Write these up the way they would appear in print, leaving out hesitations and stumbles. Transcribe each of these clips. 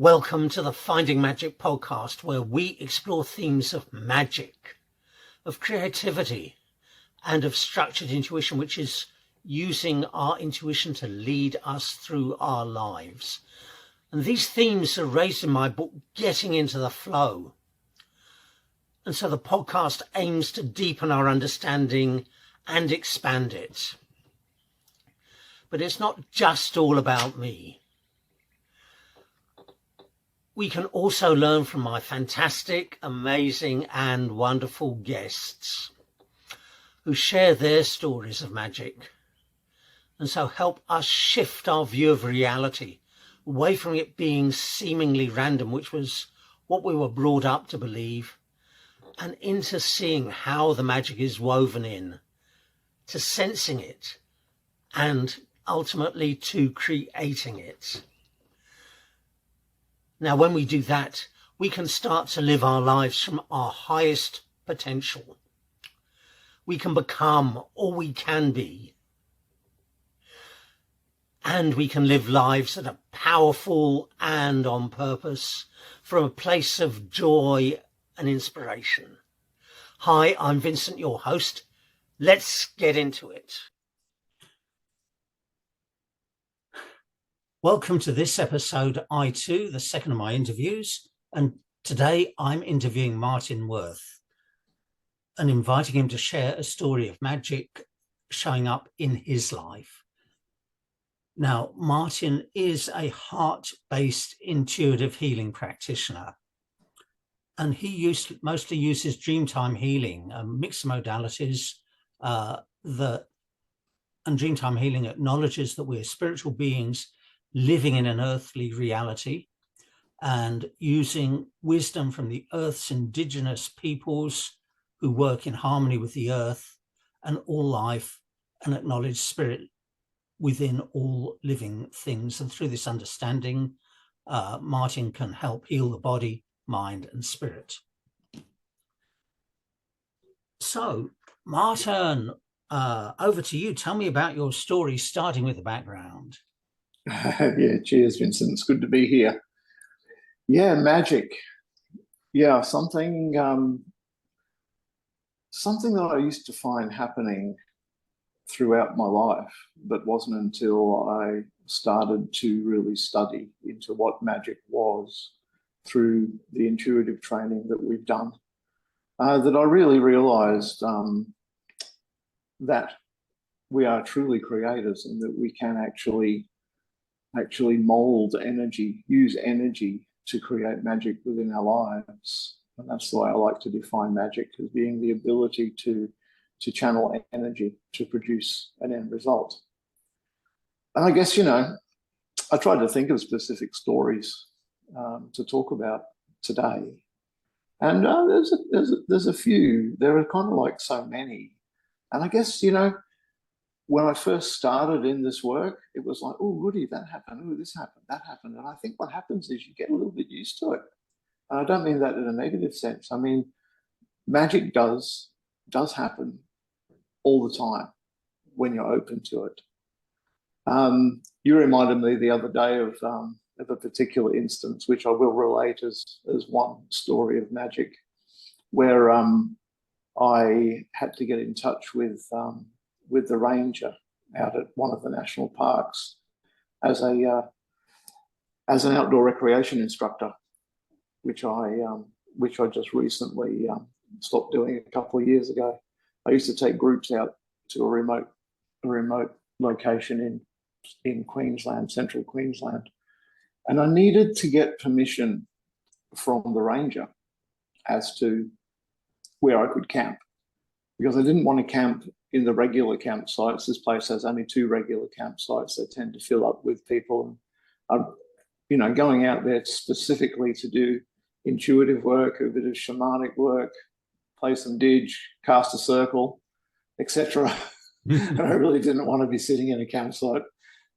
Welcome to the Finding Magic podcast, where we explore themes of magic, of creativity, and of structured intuition, which is using our intuition to lead us through our lives. And these themes are raised in my book, Getting into the Flow. And so the podcast aims to deepen our understanding and expand it. But it's not just all about me. We can also learn from my fantastic, amazing, and wonderful guests who share their stories of magic, and so help us shift our view of reality away from it being seemingly random, which was what we were brought up to believe, and into seeing how the magic is woven in, to sensing it, and ultimately to creating it. Now, when we do that, we can start to live our lives from our highest potential. We can become all we can be. And we can live lives that are powerful and on purpose from a place of joy and inspiration. Hi, I'm Vincent, your host. Let's get into it. Welcome to this episode, I.2, the second of my interviews. And today I'm interviewing Martin Worth and inviting him to share a story of magic showing up in his life. Now, Martin is a heart-based intuitive healing practitioner, and he mostly uses dreamtime healing, mixed modalities. And dreamtime healing acknowledges that we're spiritual beings living in an earthly reality, and using wisdom from the Earth's indigenous peoples who work in harmony with the Earth and all life, and acknowledge spirit within all living things. And through this understanding, Martin can help heal the body, mind, and spirit. So, Martin, over to you. Tell me about your story, starting with the background. Yeah, cheers, Vincent. It's good to be here. Yeah, magic. Yeah, something that I used to find happening throughout my life, but wasn't until I started to really study into what magic was through the intuitive training that we've done, that I really realized that we are truly creators, and that we can actually mold energy, use energy to create magic within our lives. And that's the way I like to define magic, as being the ability to channel energy to produce an end result. And I guess, I tried to think of specific stories to talk about today. And there's a few. There are kind of like so many. And I guess, when I first started in this work, it was like, oh, goody, that happened. Oh, this happened, that happened. And I think what happens is you get a little bit used to it. And I don't mean that in a negative sense. I mean, magic does happen all the time when you're open to it. You reminded me the other day of a particular instance, which I will relate as one story of magic, where I had to get in touch with the ranger out at one of the national parks as an outdoor recreation instructor, which I just recently stopped doing a couple of years ago. I used to take groups out to a remote location in Queensland, central Queensland, and I needed to get permission from the ranger as to where I could camp, because I didn't want to camp in the regular campsites. This place has only 2 regular campsites. They tend to fill up with people. And going out there specifically to do intuitive work, a bit of shamanic work, play some didge, cast a circle, etc. And I really didn't want to be sitting in a campsite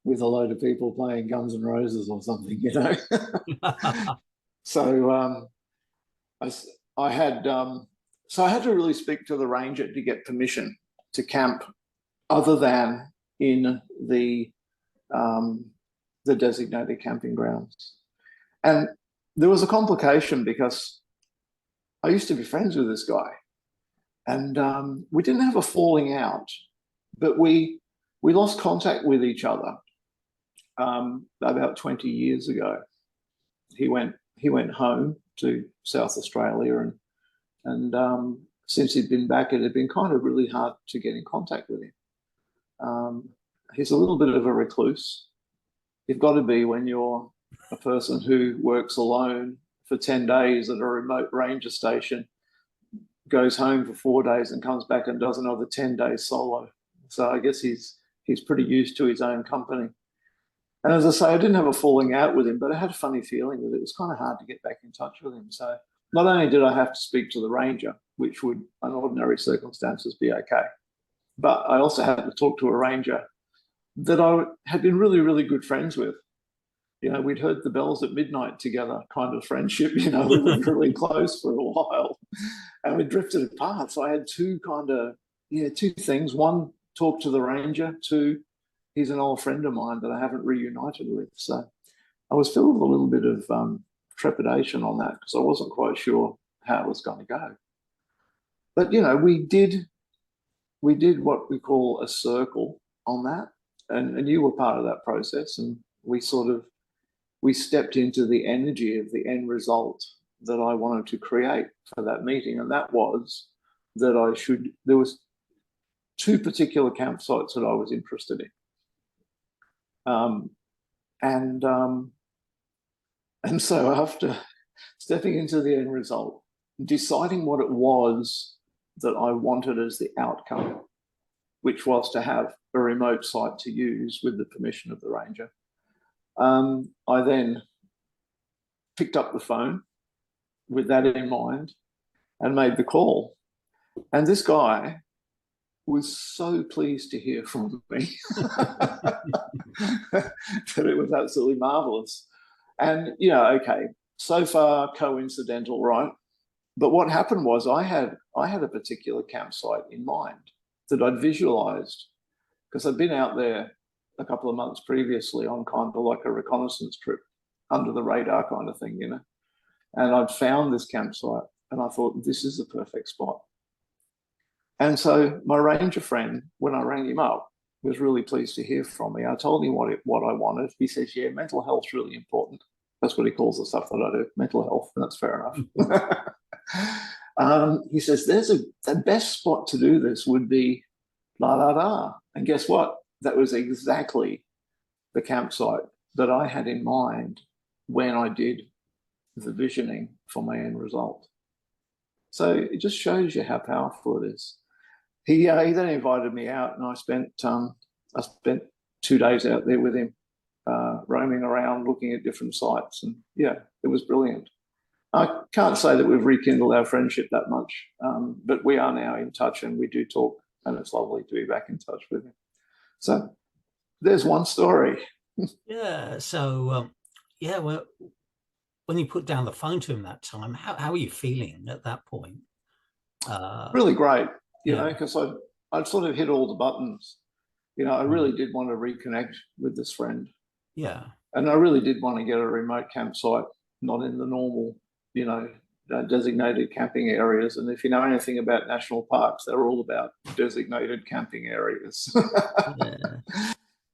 with a load of people playing Guns N' Roses or something, So I had to really speak to the ranger to get permission to camp other than in the designated camping grounds. And there was a complication because I used to be friends with this guy, and we didn't have a falling out, but we lost contact with each other about 20 years ago. He went home to South Australia, and since he'd been back, it had been kind of really hard to get in contact with him. He's a little bit of a recluse. You've got to be when you're a person who works alone for 10 days at a remote ranger station, goes home for 4 days and comes back and does another 10 days solo. So I guess he's pretty used to his own company. And as I say, I didn't have a falling out with him, but I had a funny feeling that it was kind of hard to get back in touch with him. So not only did I have to speak to the ranger, which would, under ordinary circumstances, be okay, but I also had to talk to a ranger that I had been really, really good friends with. You know, we'd heard the bells at midnight together, kind of friendship. You know, we were really close for a while, and we drifted apart. So I had two things. One, talk to the ranger. Two, he's an old friend of mine that I haven't reunited with. So I was filled with a little bit of trepidation on that because I wasn't quite sure how it was going to go. But you know, we did what we call a circle on that, and you were part of that process, and we stepped into the energy of the end result that I wanted to create for that meeting, and that was that there was two particular campsites that I was interested in. And so after stepping into the end result, deciding what it was that I wanted as the outcome, which was to have a remote site to use with the permission of the ranger, I then picked up the phone with that in mind and made the call. And this guy was so pleased to hear from me that it was absolutely marvelous. And, you know, okay, so far coincidental, right? But what happened was I had a particular campsite in mind that I'd visualized because I'd been out there a couple of months previously on kind of like a reconnaissance trip, under the radar kind of thing, you know. And I'd found this campsite and I thought, this is the perfect spot. And so my ranger friend, when I rang him up, was really pleased to hear from me. I told him what I wanted. He says, yeah, mental health's really important. That's what he calls the stuff that I do, mental health. And that's fair enough. He says, the best spot to do this would be la da da. And guess what? That was exactly the campsite that I had in mind when I did the visioning for my end result. So it just shows you how powerful it is. He then invited me out, and I spent 2 days out there with him, roaming around, looking at different sites, and yeah, it was brilliant. I can't say that we've rekindled our friendship that much, but we are now in touch, and we do talk, and it's lovely to be back in touch with him. So there's one story. Yeah. So yeah, well, when you put down the phone to him that time, how are you feeling at that point? Really great, you know, because I'd sort of hit all the buttons. You know, I really did want to reconnect with this friend. Yeah. And I really did want to get a remote campsite, not in the normal, you know, designated camping areas. And if you know anything about national parks, they're all about designated camping areas. Yeah.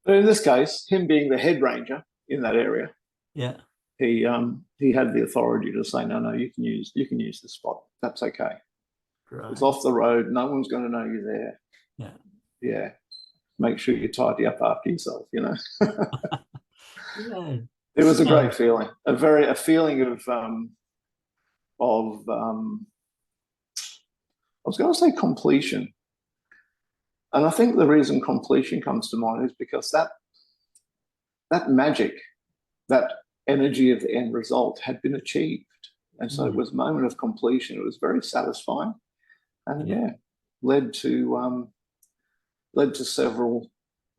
But in this case, him being the head ranger in that area, Yeah, he had the authority to say, no, you can use this spot. That's okay. right. It's off the road. No one's going to know you're there. Yeah. Yeah. Make sure you tidy up after yourself, you know. Yeah. It was a great feeling. A feeling of I was going to say completion. And I think the reason completion comes to mind is because that magic, that energy of the end result had been achieved. And so it was a moment of completion. It was very satisfying. And yeah, led to several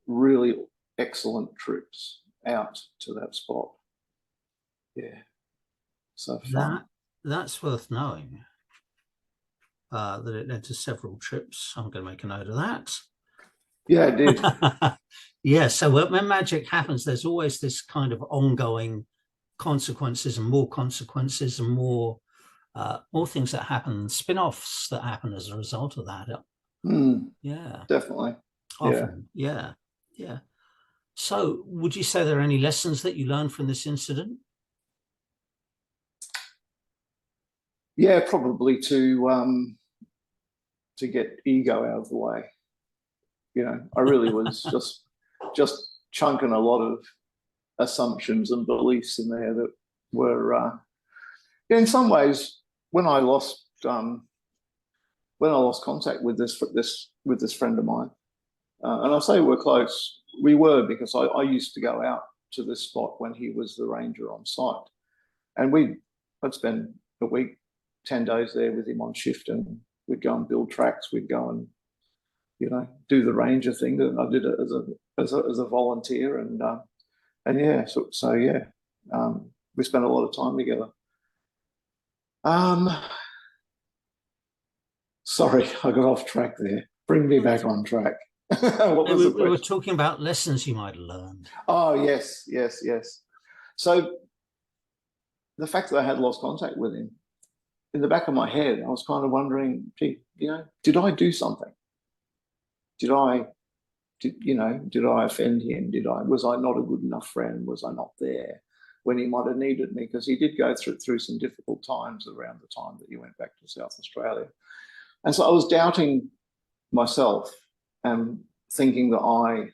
really excellent trips out to that spot. Yeah. So fun. That's worth knowing. That it led to several trips. I'm going to make a note of that. Yeah, it did. Yeah. So when magic happens, there's always this kind of ongoing consequences and more things that happen, spin-offs that happen as a result of that. Yeah, Definitely. often. Yeah. So would you say there are any lessons that you learned from this incident? Yeah, probably to get ego out of the way. I really was just chunking a lot of assumptions and beliefs in there that were, in some ways, when I lost contact with this friend of mine, and I say we're close, we were, because I used to go out to this spot when he was the ranger on site, and I'd spend a week, 10 days there with him on shift, and we'd go and build tracks. We'd go and do the ranger thing that I did it as a volunteer, and yeah, so yeah, we spent a lot of time together. Sorry, I got off track there. Bring me back on track. What was the question? We were talking about lessons you might have learned. Oh, yes. So the fact that I had lost contact with him, in the back of my head, I was kind of wondering, gee, did I do something? Did I offend him? Was I not a good enough friend? Was I not there when he might have needed me? Because he did go through some difficult times around the time that he went back to South Australia. And so I was doubting myself and thinking that I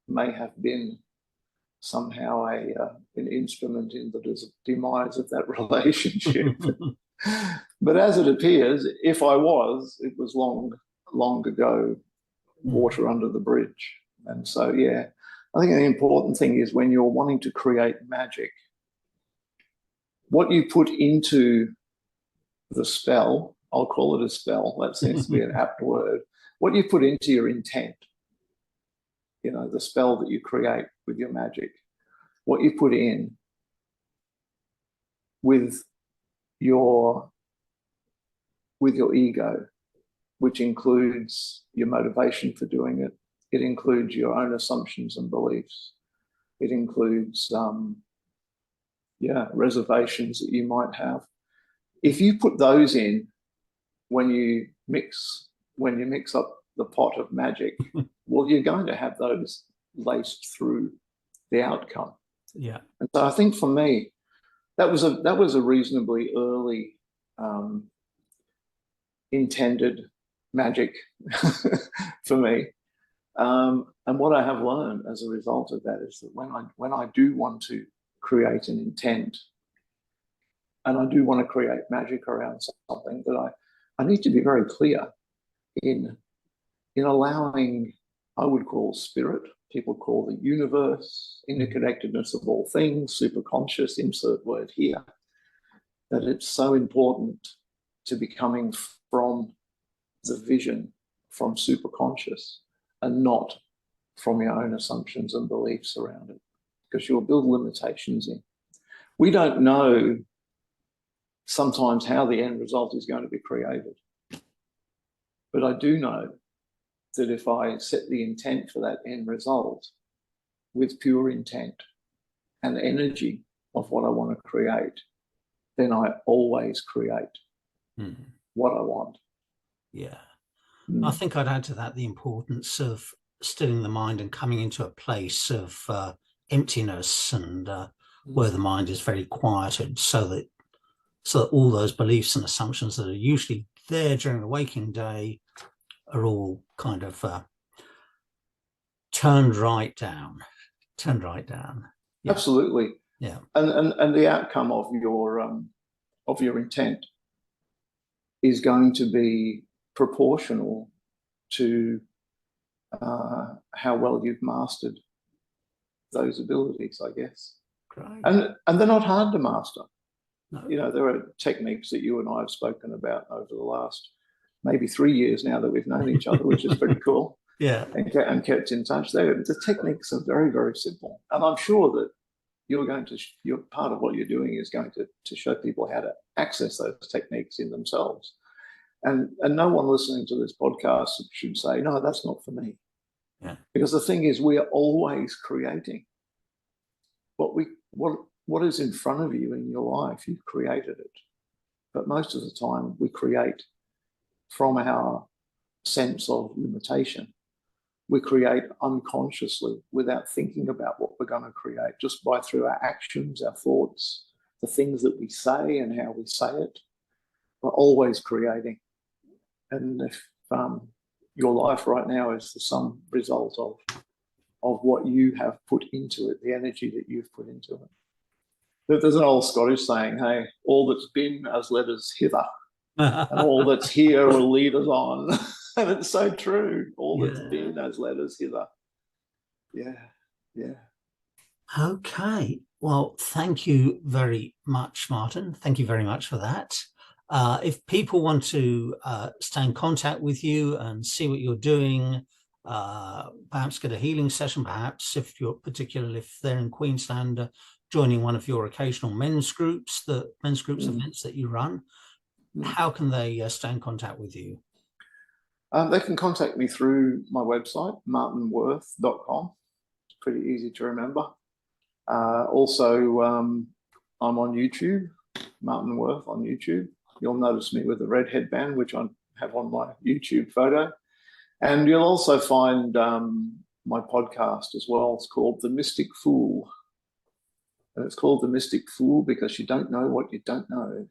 may have been somehow an instrument in the demise of that relationship. But as it appears, if I was, it was long ago, water under the bridge. And so, yeah, I think the important thing is when you're wanting to create magic, what you put into the spell, I'll call it a spell, that seems to be an apt word, what you put into your intent, the spell that you create with your magic, what you put in with your ego, which includes your motivation for doing it. It includes your own assumptions and beliefs. It includes, reservations that you might have. If you put those in when you mix up the pot of magic, well, you're going to have those laced through the outcome. Yeah. And so I think for me, that was a reasonably early intended magic for me. And what I have learned as a result of that is that when I do want to create an intent and I do want to create magic around something, that I need to be very clear in allowing, I would call spirit, people call the universe, interconnectedness of all things, superconscious, insert word here, that it's so important to be coming from the vision, from superconscious, and not from your own assumptions and beliefs around it, because you'll build limitations in. We don't know sometimes how the end result is going to be created. But I do know that if I set the intent for that end result with pure intent and energy of what I want to create, then I always create what I want. Yeah. I think I'd add to that the importance of stilling the mind and coming into a place of emptiness and where the mind is very quieted, so that all those beliefs and assumptions that are usually there during the waking day are all kind of turned right down. Yeah. Absolutely. Yeah. And the outcome of your intent is going to be proportional to how well you've mastered those abilities, I guess. Great. And they're not hard to master. No. There are techniques that you and I have spoken about over the last maybe 3 years now that we've known each other, which is pretty cool. Yeah. And kept in touch. The techniques are very, very simple. And I'm sure that you're part of what you're doing is going to show people how to access those techniques in themselves. And no one listening to this podcast should say, no, that's not for me. Yeah. Because the thing is, we are always creating. What what is in front of you in your life, you've created it. But most of the time we create from our sense of limitation. We create unconsciously without thinking about what we're going to create, just by through our actions, our thoughts, the things that we say and how we say it. We're always creating. And if your life right now is the sum result of what you have put into it, the energy that you've put into it. There's an old Scottish saying, hey, all that's been has led us hither, and all that's here will lead us on. And it's so true. All that's been has led us hither. Yeah, yeah. Okay. Well, thank you very much, Martin. Thank you very much for that. If people want to stay in contact with you and see what you're doing, perhaps get a healing session, perhaps particularly if they're in Queensland, joining one of your occasional men's groups events that you run, how can they stay in contact with you? They can contact me through my website, martinworth.com. It's pretty easy to remember. Also, I'm on YouTube, Martin Worth on YouTube. You'll notice me with a red headband, which I have on my YouTube photo. And you'll also find my podcast as well. It's called The Mystic Fool. And it's called The Mystic Fool because you don't know what you don't know.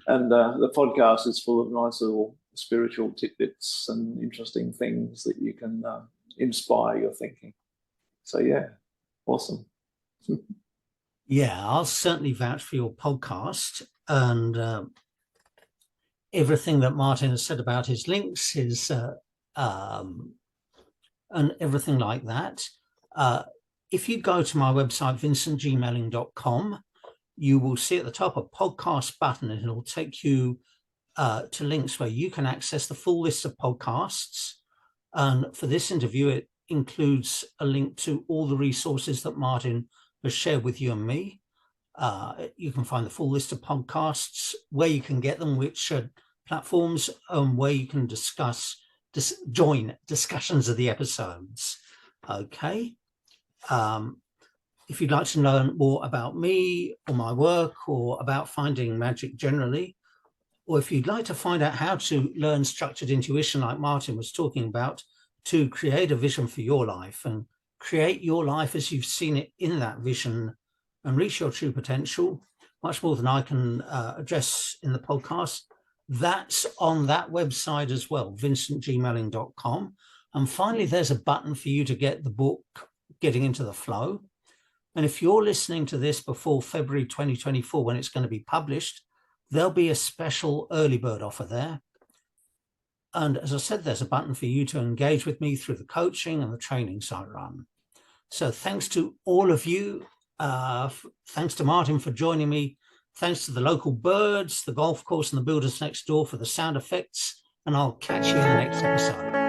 And the podcast is full of nice little spiritual tidbits and interesting things that you can inspire your thinking. So, yeah, awesome. Yeah, I'll certainly vouch for your podcast and everything that Martin has said about his links, and everything like that. If you go to my website, vincentgmailing.com, you will see at the top a podcast button, and it'll take you to links where you can access the full list of podcasts. And for this interview, it includes a link to all the resources that Martin has shared with you and me. You can find the full list of podcasts, where you can get them, which platforms, where you can join discussions of the episodes. Okay. If you'd like to learn more about me or my work or about finding magic generally, or if you'd like to find out how to learn structured intuition like Martin was talking about, to create a vision for your life and create your life as you've seen it in that vision and reach your true potential, much more than I can address in the podcast, that's on that website as well, vincentgmailing.com. And finally, there's a button for you to get the book, Getting into the Flow. And if you're listening to this before February 2024, when it's going to be published, there'll be a special early bird offer there. And as I said, there's a button for you to engage with me through the coaching and the trainings I run. So thanks to all of you. Thanks to Martin for joining me. Thanks to the local birds, the golf course and the builders next door for the sound effects. And I'll catch you in the next episode.